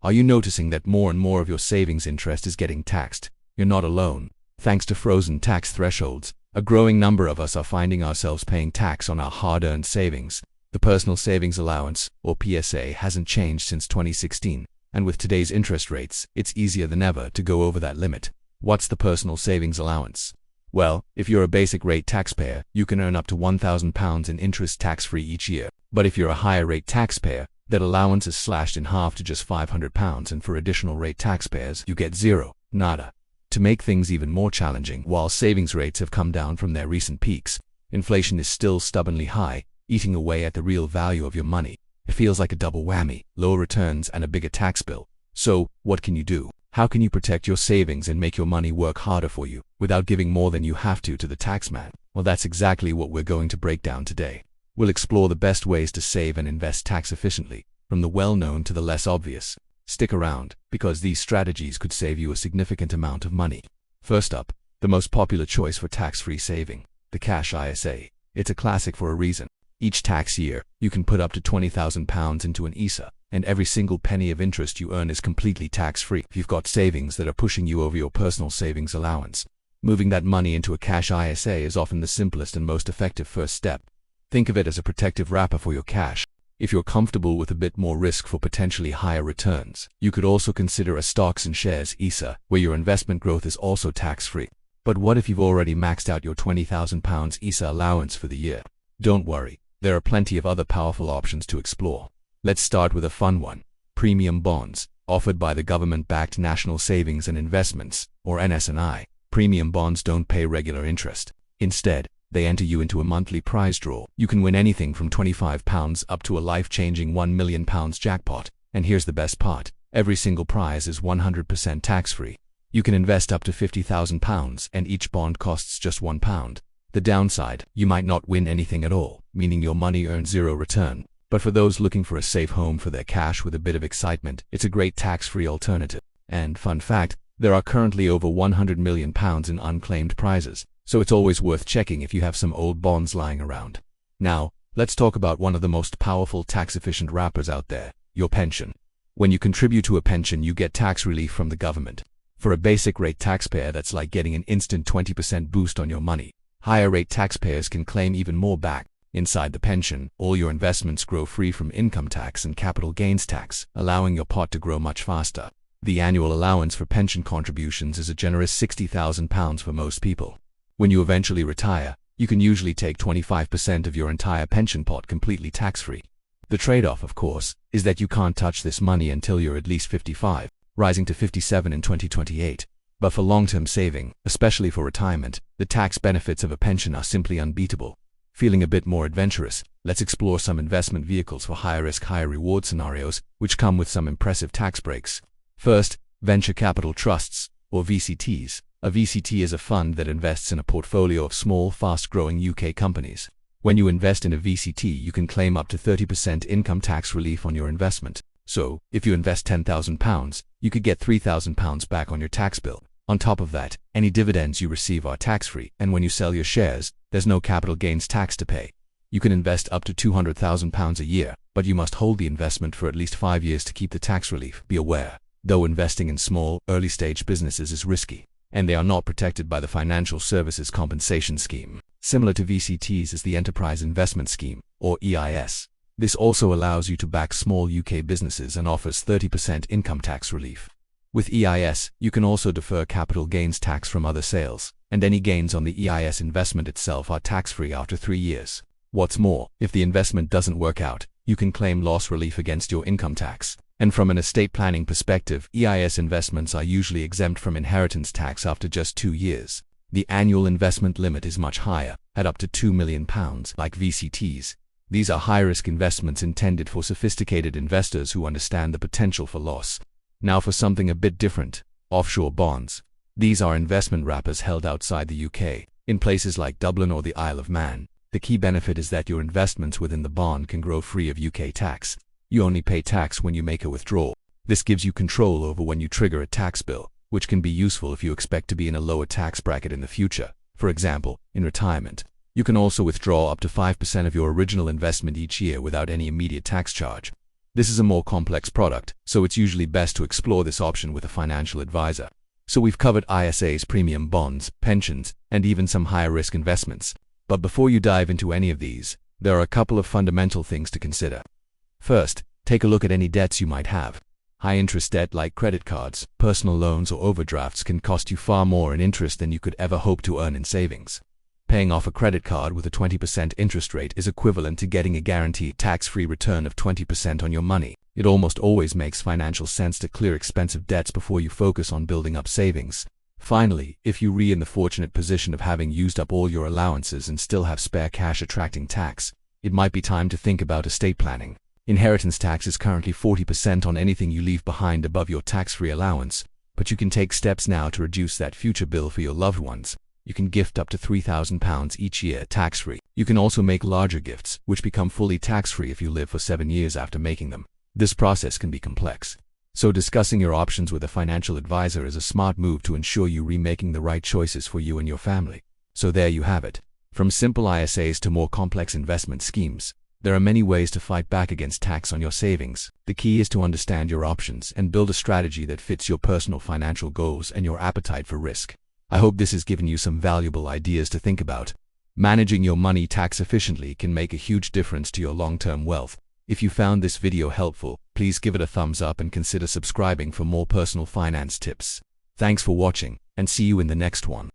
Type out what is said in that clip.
Are you noticing that more and more of your savings interest is getting taxed? You're not alone. Thanks to frozen tax thresholds, a growing number of us are finding ourselves paying tax on our hard-earned savings. The Personal Savings Allowance, or PSA, hasn't changed since 2016, and with today's interest rates, it's easier than ever to go over that limit. What's the Personal Savings Allowance? Well, if you're a basic rate taxpayer, you can earn up to £1,000 in interest tax-free each year. But if you're a higher rate taxpayer, that allowance is slashed in half to just £500, and for additional rate taxpayers, you get zero, nada. To make things even more challenging, while savings rates have come down from their recent peaks, inflation is still stubbornly high, eating away at the real value of your money. It feels like a double whammy, lower returns and a bigger tax bill. So, what can you do? How can you protect your savings and make your money work harder for you, without giving more than you have to the taxman? Well, that's exactly what we're going to break down today. We'll explore the best ways to save and invest tax efficiently, from the well-known to the less obvious. Stick around, because these strategies could save you a significant amount of money. First up, the most popular choice for tax-free saving, the cash ISA. It's a classic for a reason. Each tax year, you can put up to £20,000 into an ISA, and every single penny of interest you earn is completely tax-free. If you've got savings that are pushing you over your personal savings allowance, moving that money into a cash ISA is often the simplest and most effective first step. Think of it as a protective wrapper for your cash. If you're comfortable with a bit more risk for potentially higher returns, you could also consider a stocks and shares ISA, where your investment growth is also tax-free. But what if you've already maxed out your £20,000 ISA allowance for the year? Don't worry, there are plenty of other powerful options to explore. Let's start with a fun one: premium bonds, offered by the government-backed National Savings and Investments, or NS&I. Premium bonds don't pay regular interest. Instead, they enter you into a monthly prize draw. You can win anything from £25 up to a life-changing £1 million jackpot. And here's the best part: every single prize is 100% tax-free. You can invest up to £50,000, and each bond costs just £1. The downside: you might not win anything at all, meaning your money earns zero return. But for those looking for a safe home for their cash with a bit of excitement, it's a great tax-free alternative. And fun fact, there are currently over £100 million in unclaimed prizes, so it's always worth checking if you have some old bonds lying around. Now, let's talk about one of the most powerful tax-efficient wrappers out there: your pension. When you contribute to a pension, you get tax relief from the government. For a basic rate taxpayer, that's like getting an instant 20% boost on your money. Higher rate taxpayers can claim even more back. Inside the pension, all your investments grow free from income tax and capital gains tax, allowing your pot to grow much faster. The annual allowance for pension contributions is a generous £60,000 for most people. When you eventually retire, you can usually take 25% of your entire pension pot completely tax-free. The trade-off, of course, is that you can't touch this money until you're at least 55, rising to 57 in 2028. But for long-term saving, especially for retirement, the tax benefits of a pension are simply unbeatable. Feeling a bit more adventurous? Let's explore some investment vehicles for higher-risk, higher-reward scenarios, which come with some impressive tax breaks. First, venture capital trusts, or VCTs. A VCT is a fund that invests in a portfolio of small, fast-growing UK companies. When you invest in a VCT, you can claim up to 30% income tax relief on your investment. So, if you invest £10,000, you could get £3,000 back on your tax bill. On top of that, any dividends you receive are tax-free, and when you sell your shares, there's no capital gains tax to pay. You can invest up to £200,000 a year, but you must hold the investment for at least 5 years to keep the tax relief. Be aware, though investing in small, early-stage businesses is risky, and they are not protected by the Financial Services Compensation Scheme. Similar to VCTs is the Enterprise Investment Scheme, or EIS. This also allows you to back small UK businesses and offers 30% income tax relief. With EIS, you can also defer capital gains tax from other sales, and any gains on the EIS investment itself are tax-free after 3 years. What's more, if the investment doesn't work out, you can claim loss relief against your income tax. And from an estate planning perspective, EIS investments are usually exempt from inheritance tax after just 2 years. The annual investment limit is much higher, at up to £2 million, like VCTs. These are high-risk investments intended for sophisticated investors who understand the potential for loss. Now for something a bit different: offshore bonds. These are investment wrappers held outside the UK, in places like Dublin or the Isle of Man. The key benefit is that your investments within the bond can grow free of UK tax. You only pay tax when you make a withdrawal. This gives you control over when you trigger a tax bill, which can be useful if you expect to be in a lower tax bracket in the future. For example, in retirement. You can also withdraw up to 5% of your original investment each year without any immediate tax charge. This is a more complex product, so it's usually best to explore this option with a financial advisor. So we've covered ISAs, premium bonds, pensions, and even some higher-risk investments. But before you dive into any of these, there are a couple of fundamental things to consider. First, take a look at any debts you might have. High-interest debt like credit cards, personal loans, or overdrafts can cost you far more in interest than you could ever hope to earn in savings. Paying off a credit card with a 20% interest rate is equivalent to getting a guaranteed tax-free return of 20% on your money. It almost always makes financial sense to clear expensive debts before you focus on building up savings. Finally, if you're in the fortunate position of having used up all your allowances and still have spare cash attracting tax, it might be time to think about estate planning. Inheritance tax is currently 40% on anything you leave behind above your tax-free allowance, but you can take steps now to reduce that future bill for your loved ones. You can gift up to £3,000 each year tax-free. You can also make larger gifts, which become fully tax-free if you live for 7 years after making them. This process can be complex, so discussing your options with a financial advisor is a smart move to ensure you're making the right choices for you and your family. So there you have it. From simple ISAs to more complex investment schemes, there are many ways to fight back against tax on your savings. The key is to understand your options and build a strategy that fits your personal financial goals and your appetite for risk. I hope this has given you some valuable ideas to think about. Managing your money tax efficiently can make a huge difference to your long-term wealth. If you found this video helpful, please give it a thumbs up and consider subscribing for more personal finance tips. Thanks for watching, and see you in the next one.